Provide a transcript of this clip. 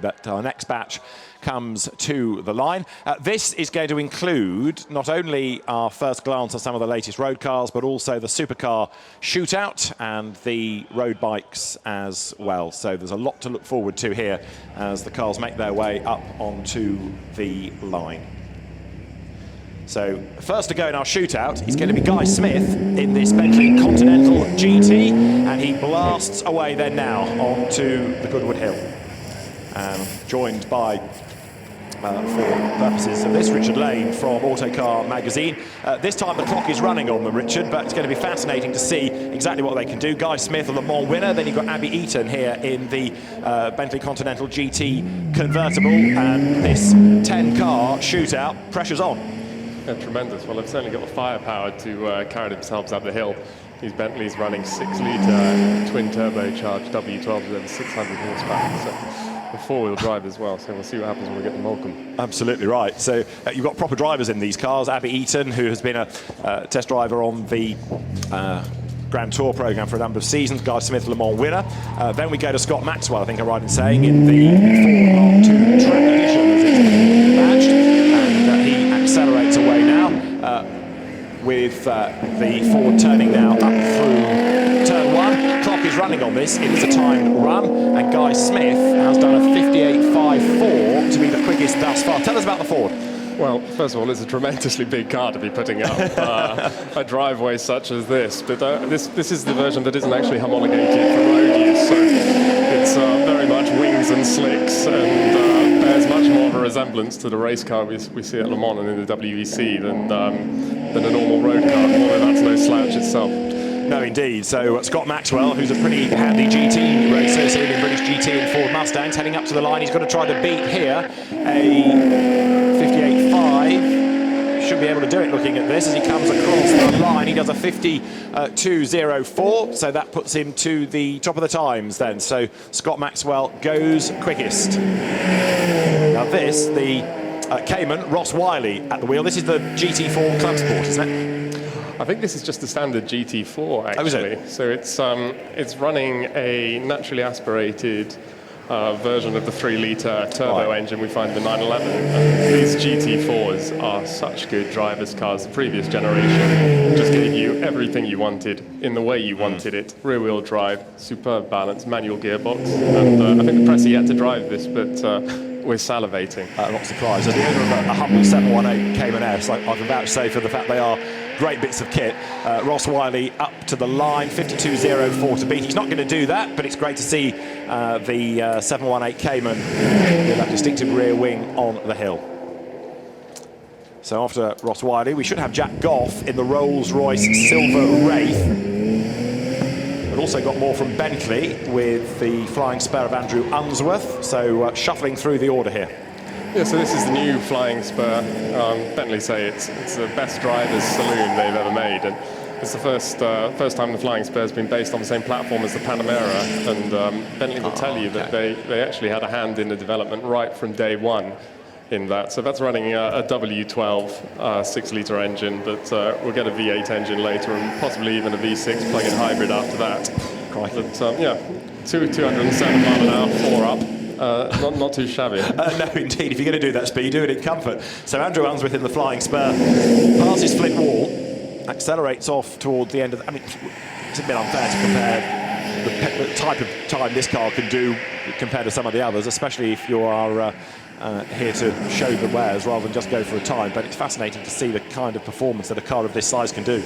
But our next batch comes to the line. This is going to include not only our first glance at some of the latest road cars, but also the Supercar Shootout and the road bikes as well. So there's a lot to look forward to here as the cars make their way up onto the line. So first to go in our shootout is going to be Guy Smith in this Bentley Continental GT, and he blasts away then now onto the Goodwood Hill. And joined by, for purposes of this, Richard Lane from Autocar magazine. This time the clock is running on them, Richard, but it's going to be fascinating to see exactly what they can do. Guy Smith, a Le Mans winner, then you've got Abby Eaton here in the Bentley Continental GT convertible, and this 10-car shootout, pressure's on. Yeah, tremendous. Well, they've certainly got the firepower to carry themselves up the hill. These Bentleys running 6-litre twin-turbocharged W12s with over 600 horsepower. So a four-wheel drive as well, so we'll see what happens when we get to Morecambe. Absolutely right. So you've got proper drivers in these cars. Abby Eaton, who has been a test driver on the Grand Tour programme for a number of seasons. Guy Smith, Le Mans winner. Then we go to Scott Maxwell, I think I'm right in saying, in the Ford Mark II track edition, as it's badged. And he accelerates away now with the Ford turning now up through turn one. Clock is running on this. It is a timed run, and Guy Smith has done a 58.54 to be the quickest thus far. Tell us about the Ford. Well, first of all, it's a tremendously big car to be putting up a driveway such as this. But this is the version that isn't actually homologated for road use, so it's very much wings and slicks, and bears much more of a resemblance to the race car we see at Le Mans and in the WEC than a normal road car, although that's no slouch itself. No, indeed. So Scott Maxwell, who's a pretty handy GT racer, seen in British GT and Ford Mustangs, heading up to the line. He's got to try to beat here a 58.5. Should be able to do it looking at this as he comes across the line. He does a 52.04, so that puts him to the top of the times then. So Scott Maxwell goes quickest. Now this, the Cayman, Ross Wiley at the wheel. This is the GT4 Club Sport, isn't it? I think this is just the standard GT4, actually. Oh, is it? So it's running a naturally aspirated version of the 3-litre turbo engine we find in the 911. These GT4s are such good drivers' cars. The previous generation just gave you everything you wanted in the way you wanted it. Rear-wheel drive, superb balance, manual gearbox. And I think the press are yet to drive this, but we're salivating. Not surprised. As the owner of a humble 718 Cayman S, I can vouch say for the fact they are great bits of kit. Ross Wiley up to the line, 52.04 to beat. He's not going to do that, but it's great to see the 718 Cayman with that distinctive rear wing on the hill. So after Ross Wiley, we should have Jack Goff in the Rolls-Royce Silver Wraith. We've also got more from Bentley with the Flying Spur of Andrew Unsworth. So shuffling through the order here. Yeah, so this is the new Flying Spur. Bentley say it's the best driver's saloon they've ever made, and it's the first time the Flying Spur has been based on the same platform as the Panamera, and Bentley will tell you that they actually had a hand in the development right from day one in that. So that's running a W12 6-litre engine, but we'll get a V8 engine later and possibly even a V6 plug-in hybrid after that. But yeah, 207 miles an hour, 4 up. Not too shabby. No, indeed. If you're going to do that speed, do it in comfort. So Andrew Unsworth in the Flying Spur passes Flint Wall, accelerates off toward the end of the, I mean, it's a bit unfair to compare the type of time this car can do compared to some of the others, especially if you are here to show the wares rather than just go for a time. But it's fascinating to see the kind of performance that a car of this size can do.